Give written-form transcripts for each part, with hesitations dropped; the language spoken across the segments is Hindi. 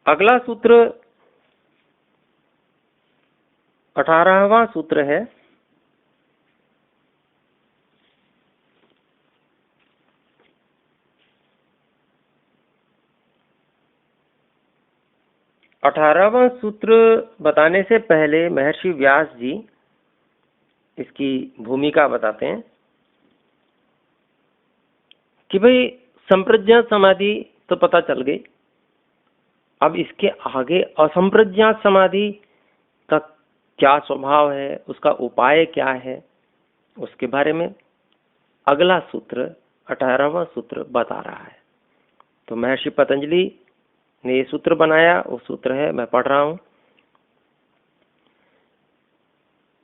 अगला सूत्र 18वां सूत्र है। अठारहवां सूत्र बताने से पहले महर्षि व्यास जी इसकी भूमिका बताते हैं कि भाई संप्रज्ञात समाधि तो पता चल गई, अब इसके आगे असंप्रज्ञात समाधि का क्या स्वभाव है, उसका उपाय क्या है, उसके बारे में अगला सूत्र 18वां सूत्र बता रहा है। तो महर्षि पतंजलि ने ये सूत्र बनाया, वो सूत्र है, मैं पढ़ रहा हूं।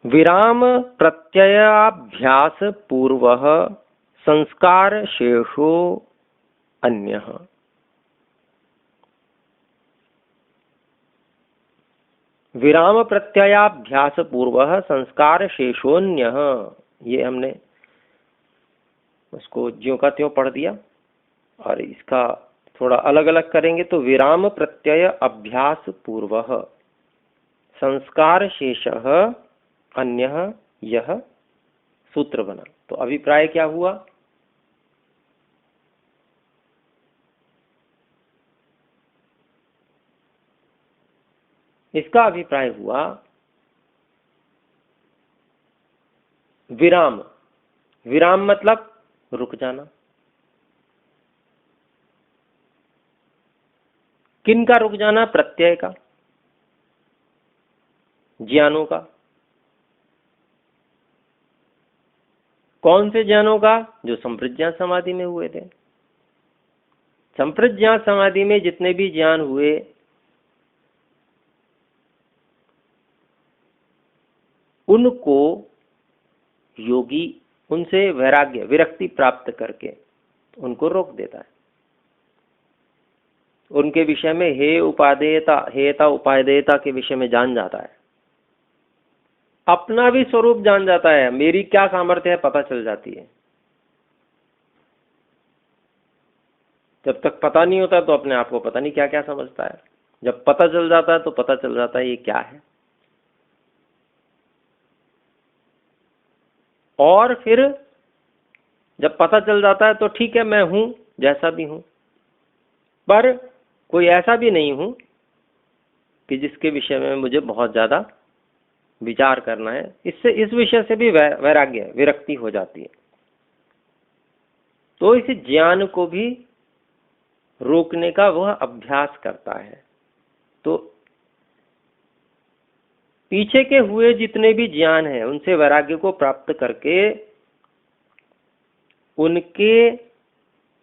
विराम प्रत्ययाभ्यास पूर्वः संस्कार शेषो अन्यः। विराम प्रत्ययाभ्यास पूर्वः संस्कार शेषोन्यः, ये हमने उसको ज्यों का त्यों पढ़ दिया, और इसका थोड़ा अलग अलग करेंगे तो विराम प्रत्यय अभ्यास पूर्वः संस्कार शेषः अन्यः, यह सूत्र बना। तो अभिप्राय क्या हुआ? इसका अभिप्राय हुआ विराम, विराम मतलब रुक जाना। किन का रुक जाना? प्रत्यय का, ज्ञानों का। कौन से ज्ञानों का? जो संप्रज्ञात समाधि में हुए थे। संप्रज्ञात समाधि में जितने भी ज्ञान हुए उनको योगी उनसे वैराग्य विरक्ति प्राप्त करके उनको रोक देता है। उनके विषय में हे उपादेयता, हेयता उपादेयता के विषय में जान जाता है, अपना भी स्वरूप जान जाता है, मेरी क्या सामर्थ्य है पता चल जाती है। जब तक पता नहीं होता तो अपने आप को पता नहीं क्या क्या समझता है, जब पता चल जाता है तो पता चल जाता है ये क्या है। और फिर जब पता चल जाता है तो ठीक है, मैं हूं जैसा भी हूं, पर कोई ऐसा भी नहीं हूं कि जिसके विषय में मुझे बहुत ज्यादा विचार करना है। इससे इस विषय से भी वैराग्य विरक्ति हो जाती है। तो इस ज्ञान को भी रोकने का वह अभ्यास करता है। तो पीछे के हुए जितने भी ज्ञान हैं उनसे वैराग्य को प्राप्त करके उनके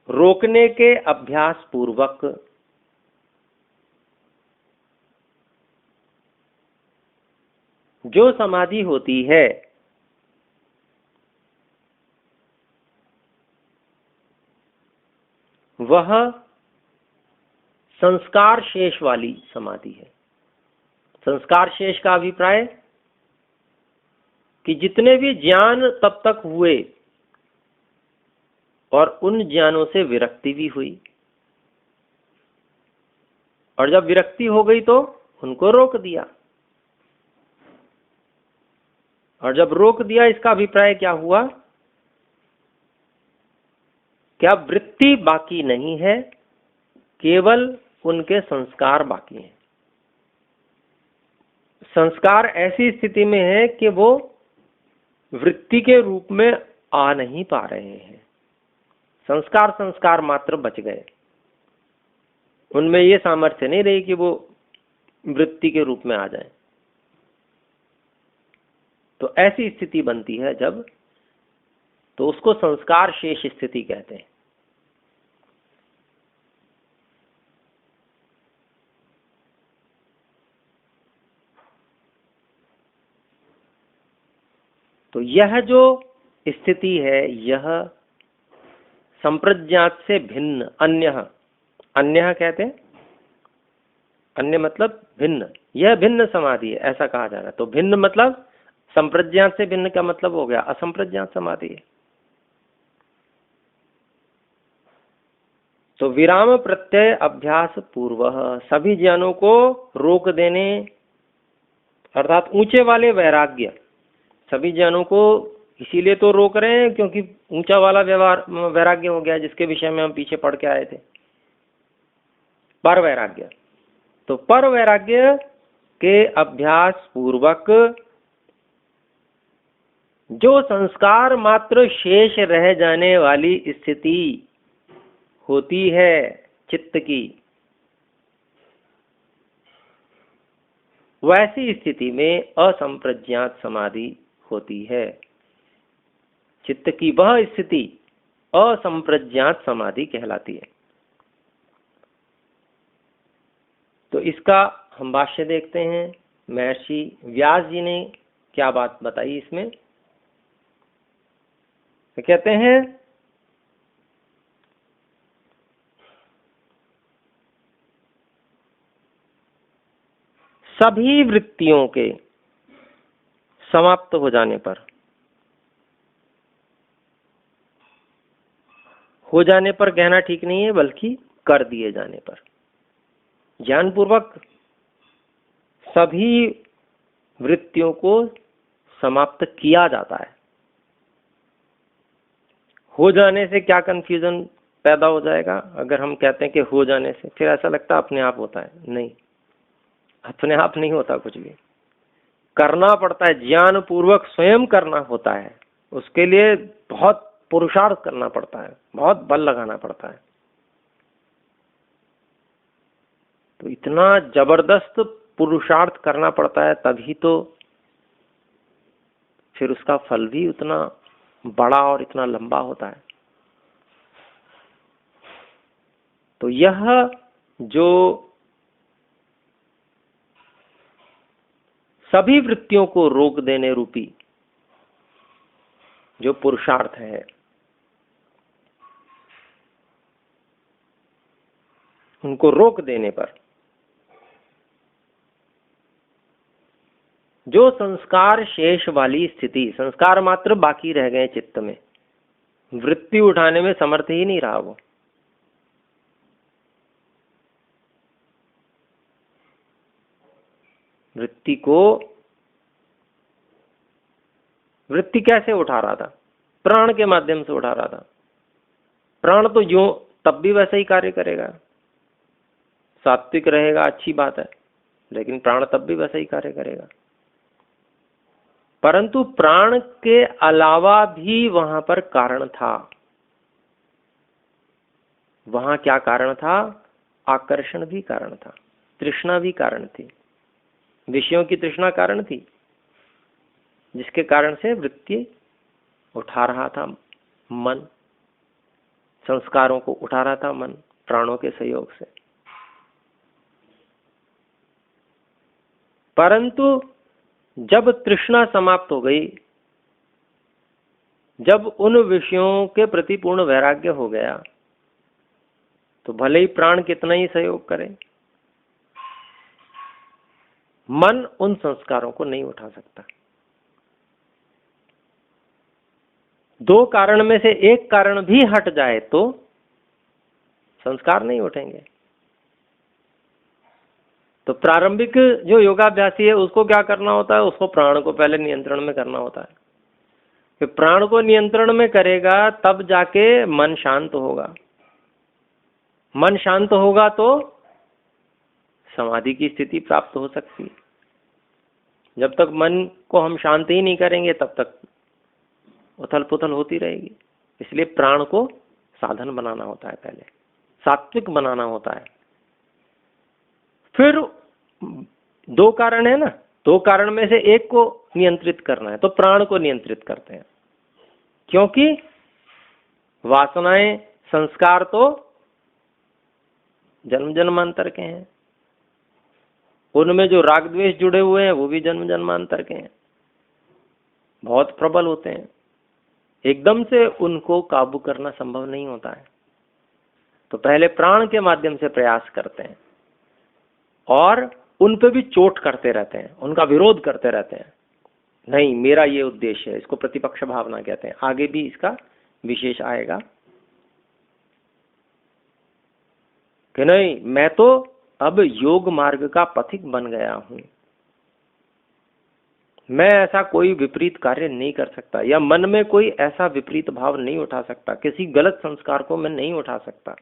रोकने के अभ्यास पूर्वक जो समाधि होती है वह संस्कार शेष वाली समाधि है। संस्कार शेष का अभिप्राय कि जितने भी ज्ञान तब तक हुए और उन ज्ञानों से विरक्ति भी हुई, और जब विरक्ति हो गई तो उनको रोक दिया, और जब रोक दिया इसका अभिप्राय क्या हुआ? क्या वृत्ति बाकी नहीं है, केवल उनके संस्कार बाकी हैं। संस्कार ऐसी स्थिति में है कि वो वृत्ति के रूप में आ नहीं पा रहे हैं। संस्कार संस्कार मात्र बच गए, उनमें ये सामर्थ्य नहीं रही कि वो वृत्ति के रूप में आ जाए। तो ऐसी स्थिति बनती है जब, तो उसको संस्कार शेष स्थिति कहते हैं। तो यह जो स्थिति है यह संप्रज्ञात से भिन्न, अन्य, अन्य कहते हैं, अन्य मतलब भिन्न, यह भिन्न समाधि है ऐसा कहा जा रहा है। तो भिन्न मतलब संप्रज्ञात से भिन्न का मतलब हो गया असंप्रज्ञात समाधि है। तो विराम प्रत्यय अभ्यास पूर्व, सभी ज्ञानों को रोक देने अर्थात ऊंचे वाले वैराग्य, सभी ज्ञानों को इसीलिए तो रोक रहे हैं क्योंकि ऊंचा वाला व्यवहार वैराग्य हो गया, जिसके विषय में हम पीछे पढ़ के आए थे, पर वैराग्य। तो पर वैराग्य के अभ्यास पूर्वक जो संस्कार मात्र शेष रह जाने वाली स्थिति होती है चित्त की, वैसी स्थिति में असंप्रज्ञात समाधि होती है। चित्त की वह स्थिति असंप्रज्ञात समाधि कहलाती है। तो इसका हम भाष्य देखते हैं। महर्षि व्यास जी ने क्या बात बताई इसमें। तो कहते हैं सभी वृत्तियों के समाप्त हो जाने पर, हो जाने पर कहना ठीक नहीं है, बल्कि कर दिए जाने पर, ज्ञानपूर्वक सभी वृत्तियों को समाप्त किया जाता है। हो जाने से क्या कंफ्यूजन पैदा हो जाएगा अगर हम कहते हैं कि हो जाने से, फिर ऐसा लगता है अपने आप होता है। नहीं, अपने आप नहीं होता कुछ भी, करना पड़ता है, ज्ञान पूर्वक स्वयं करना होता है। उसके लिए बहुत पुरुषार्थ करना पड़ता है, बहुत बल लगाना पड़ता है। तो इतना जबरदस्त पुरुषार्थ करना पड़ता है, तभी तो फिर उसका फल भी उतना बड़ा और इतना लंबा होता है। तो यह जो सभी वृत्तियों को रोक देने रूपी जो पुरुषार्थ है, उनको रोक देने पर जो संस्कार शेष वाली स्थिति, संस्कार मात्र बाकी रह गए चित्त में, वृत्ति उठाने में समर्थ ही नहीं रहा वो, वृत्ति कैसे उठा रहा था? प्राण के माध्यम से उठा रहा था। प्राण तो यूं तब भी वैसा ही कार्य करेगा, सात्विक रहेगा, अच्छी बात है, लेकिन प्राण तब भी वैसा ही कार्य करेगा। परंतु प्राण के अलावा भी वहां पर कारण था। वहां क्या कारण था? आकर्षण भी कारण था, तृष्णा भी कारण थी, विषयों की तृष्णा कारण थी, जिसके कारण से वृत्ति उठा रहा था मन, संस्कारों को उठा रहा था मन प्राणों के सहयोग से। परंतु जब तृष्णा समाप्त हो गई, जब उन विषयों के प्रति पूर्ण वैराग्य हो गया, तो भले ही प्राण कितना ही सहयोग करे, मन उन संस्कारों को नहीं उठा सकता। दो कारण में से एक कारण भी हट जाए तो संस्कार नहीं उठेंगे। तो प्रारंभिक जो योगाभ्यासी है उसको क्या करना होता है? उसको प्राण को पहले नियंत्रण में करना होता है। कि प्राण को नियंत्रण में करेगा तब जाके मन शांत होगा। मन शांत होगा तो समाधि की स्थिति प्राप्त हो सकती है। जब तक मन को हम शांत ही नहीं करेंगे तब तक उथल पुथल होती रहेगी। इसलिए प्राण को साधन बनाना होता है, पहले सात्विक बनाना होता है। फिर दो कारण है ना, दो कारण में से एक को नियंत्रित करना है, तो प्राण को नियंत्रित करते हैं। क्योंकि वासनाएं, संस्कार तो जन्म जन्मांतर के हैं, उनमें जो राग द्वेष जुड़े हुए हैं वो भी जन्म जन्मांतर के हैं, बहुत प्रबल होते हैं। एकदम से उनको काबू करना संभव नहीं होता है। तो पहले प्राण के माध्यम से प्रयास करते हैं और उन पे भी चोट करते रहते हैं, उनका विरोध करते रहते हैं। नहीं, मेरा ये उद्देश्य है, इसको प्रतिपक्ष भावना कहते हैं। आगे भी इसका विशेष आएगा। कि नहीं, मैं तो अब योग मार्ग का पथिक बन गया हूं, मैं ऐसा कोई विपरीत कार्य नहीं कर सकता, या मन में कोई ऐसा विपरीत भाव नहीं उठा सकता, किसी गलत संस्कार को मैं नहीं उठा सकता।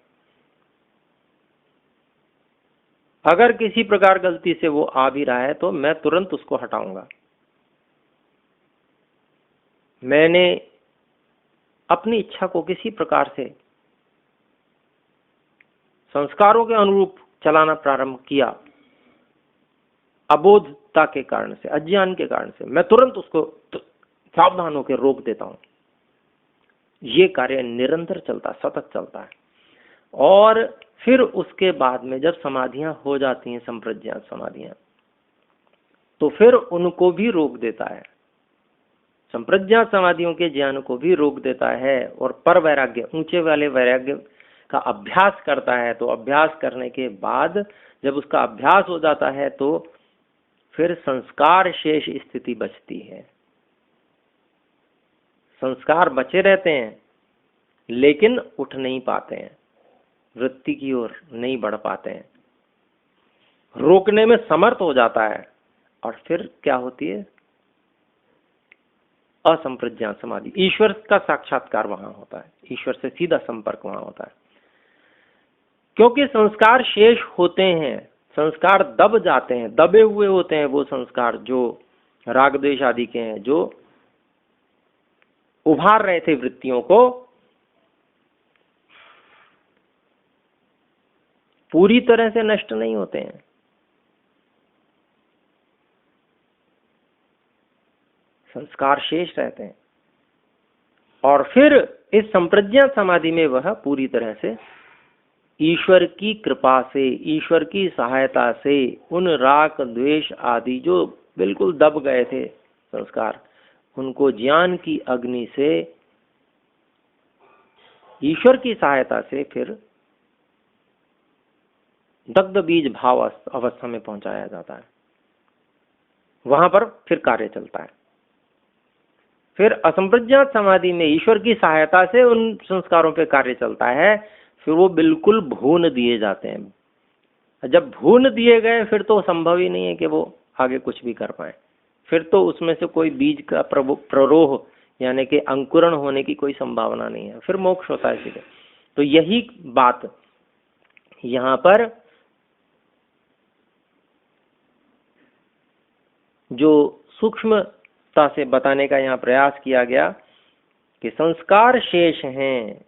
अगर किसी प्रकार गलती से वो आ भी रहा है तो मैं तुरंत उसको हटाऊंगा। मैंने अपनी इच्छा को किसी प्रकार से संस्कारों के अनुरूप चलाना प्रारंभ किया, अबोधता के कारण से, अज्ञान के कारण से, मैं तुरंत उसको सावधान होकर रोक देता हूं। ये कार्य निरंतर चलता, सतत चलता है। और फिर उसके बाद में जब समाधियां हो जाती हैं, संप्रज्ञात समाधियां, तो फिर उनको भी रोक देता है, संप्रज्ञात समाधियों के ज्ञान को भी रोक देता है, और पर वैराग्य, ऊंचे वाले वैराग्य का अभ्यास करता है। तो अभ्यास करने के बाद जब उसका अभ्यास हो जाता है तो फिर संस्कार शेष स्थिति बचती है। संस्कार बचे रहते हैं लेकिन उठ नहीं पाते हैं, वृत्ति की ओर नहीं बढ़ पाते हैं, रोकने में समर्थ हो जाता है। और फिर क्या होती है? असंप्रज्ञात समाधि, ईश्वर का साक्षात्कार वहां होता है, ईश्वर से सीधा संपर्क वहां होता है। क्योंकि संस्कार शेष होते हैं, संस्कार दब जाते हैं, दबे हुए होते हैं वो संस्कार जो राग द्वेष आदि के हैं, जो उभार रहे थे वृत्तियों को, पूरी तरह से नष्ट नहीं होते हैं। संस्कार शेष रहते हैं। और फिर इस संप्रज्ञात समाधि में वह पूरी तरह से ईश्वर की कृपा से, ईश्वर की सहायता से, उन राग द्वेष आदि जो बिल्कुल दब गए थे संस्कार, उनको ज्ञान की अग्नि से, ईश्वर की सहायता से फिर दग्ध बीज भाव अवस्था में पहुंचाया जाता है। वहां पर फिर कार्य चलता है। फिर असंप्रज्ञात समाधि में ईश्वर की सहायता से उन संस्कारों पे कार्य चलता है। फिर वो बिल्कुल भून दिए जाते हैं। जब भून दिए गए फिर तो संभव ही नहीं है कि वो आगे कुछ भी कर पाए। फिर तो उसमें से कोई बीज का प्ररोह यानी कि अंकुरण होने की कोई संभावना नहीं है, फिर मोक्ष होता है सीधे। तो यही बात यहाँ पर जो सूक्ष्मता से बताने का यहाँ प्रयास किया गया कि संस्कार शेष हैं,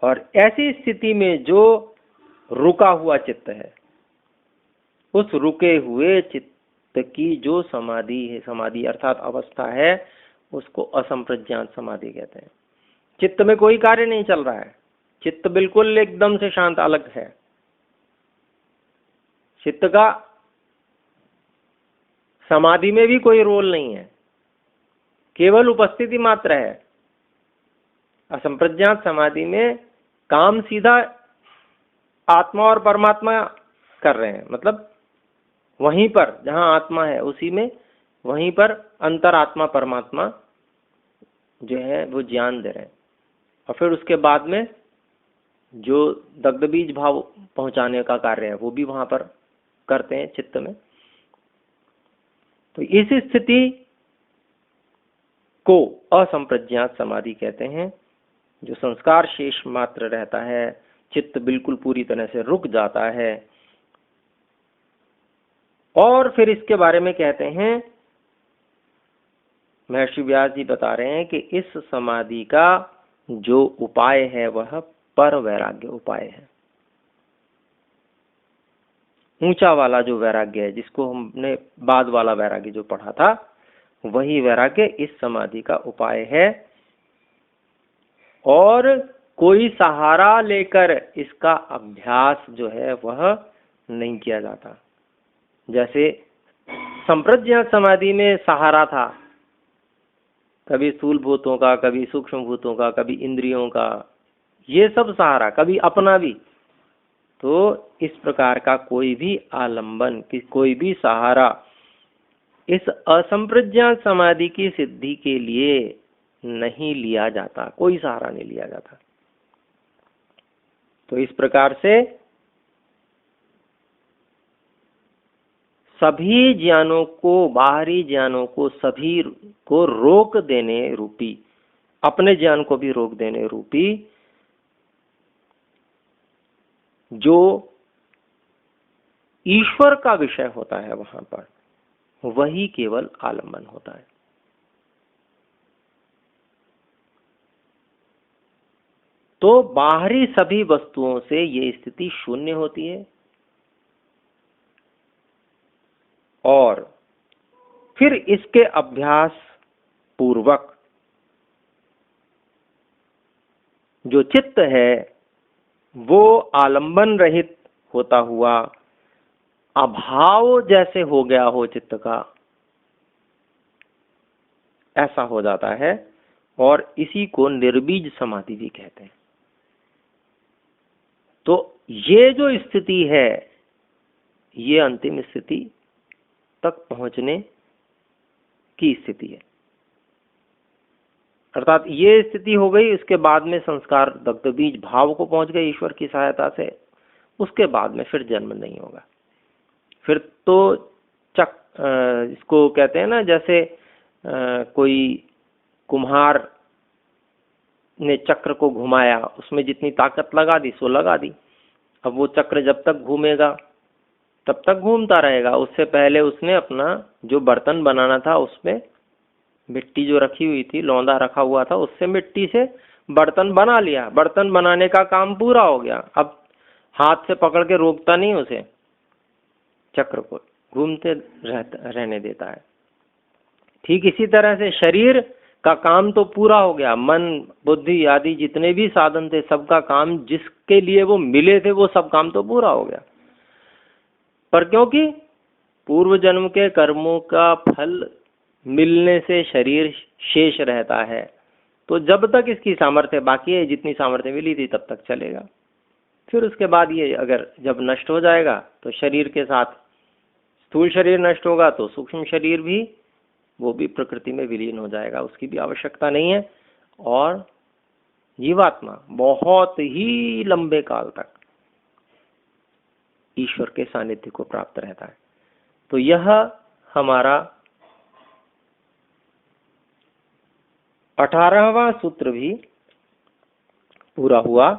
और ऐसी स्थिति में जो रुका हुआ चित्त है, उस रुके हुए चित्त की जो समाधि है, समाधि अर्थात अवस्था है, उसको असंप्रज्ञात समाधि कहते हैं। चित्त में कोई कार्य नहीं चल रहा है, चित्त बिल्कुल एकदम से शांत अलग है। चित्त का समाधि में भी कोई रोल नहीं है, केवल उपस्थिति मात्र है। असंप्रज्ञात समाधि में काम सीधा आत्मा और परमात्मा कर रहे हैं, मतलब वहीं पर जहां आत्मा है उसी में, वहीं पर अंतरात्मा परमात्मा जो है वो ज्ञान दे रहे हैं। और फिर उसके बाद में जो दग्ध बीज भाव पहुंचाने का कार्य है वो भी वहां पर करते हैं चित्त में। तो इस स्थिति को असंप्रज्ञात समाधि कहते हैं, जो संस्कार शेष मात्र रहता है, चित्त बिल्कुल पूरी तरह से रुक जाता है। और फिर इसके बारे में कहते हैं, महर्षि व्यास जी बता रहे हैं कि इस समाधि का जो उपाय है वह पर वैराग्य उपाय है। ऊंचा वाला जो वैराग्य है, जिसको हमने बाद वाला वैराग्य जो पढ़ा था, वही वैराग्य इस समाधि का उपाय है। और कोई सहारा लेकर इसका अभ्यास जो है वह नहीं किया जाता। जैसे संप्रज्ञात समाधि में सहारा था, कभी स्थूल भूतों का, कभी सूक्ष्म भूतों का, कभी इंद्रियों का, ये सब सहारा, कभी अपना भी। तो इस प्रकार का कोई भी आलंबन, कोई भी सहारा इस असंप्रज्ञात समाधि की सिद्धि के लिए नहीं लिया जाता, कोई सहारा नहीं लिया जाता। तो इस प्रकार से सभी ज्ञानों को, बाहरी ज्ञानों को, सभी को रोक देने रूपी, अपने ज्ञान को भी रोक देने रूपी जो ईश्वर का विषय होता है वहां पर, वही केवल आलंबन होता है। तो बाहरी सभी वस्तुओं से ये स्थिति शून्य होती है और फिर इसके अभ्यास पूर्वक जो चित्त है वो आलंबन रहित होता हुआ अभाव जैसे हो गया हो चित्त का, ऐसा हो जाता है और इसी को निर्बीज समाधि भी कहते हैं। तो ये जो स्थिति है ये अंतिम स्थिति तक पहुंचने की स्थिति है, अर्थात ये स्थिति हो गई। इसके बाद में संस्कार दग्ध बीज भाव को पहुंच गए ईश्वर की सहायता से, उसके बाद में फिर जन्म नहीं होगा। फिर तो इसको कहते हैं ना, जैसे कोई कुम्हार ने चक्र को घुमाया, उसमें जितनी ताकत लगा दी सो लगा दी, अब वो चक्र जब तक घूमेगा तब तक घूमता रहेगा। उससे पहले उसने अपना जो बर्तन बनाना था उसमें मिट्टी जो रखी हुई थी, लौंदा रखा हुआ था, उससे मिट्टी से बर्तन बना लिया, बर्तन बनाने का काम पूरा हो गया। अब हाथ से पकड़ के रोकता नहीं उसे, चक्र को घूमते रहने देता है। ठीक इसी तरह से शरीर का काम तो पूरा हो गया, मन बुद्धि आदि जितने भी साधन थे सबका काम जिसके लिए वो मिले थे वो सब काम तो पूरा हो गया, पर क्योंकि पूर्व जन्म के कर्मों का फल मिलने से शरीर शेष रहता है, तो जब तक इसकी सामर्थ्य बाकी है, जितनी सामर्थ्य मिली थी तब तक चलेगा। फिर उसके बाद ये अगर जब नष्ट हो जाएगा तो शरीर के साथ स्थूल शरीर नष्ट होगा तो सूक्ष्म शरीर भी, वो भी प्रकृति में विलीन हो जाएगा, उसकी भी आवश्यकता नहीं है। और जीवात्मा बहुत ही लंबे काल तक ईश्वर के सानिध्य को प्राप्त रहता है। तो यह हमारा 18वां सूत्र भी पूरा हुआ।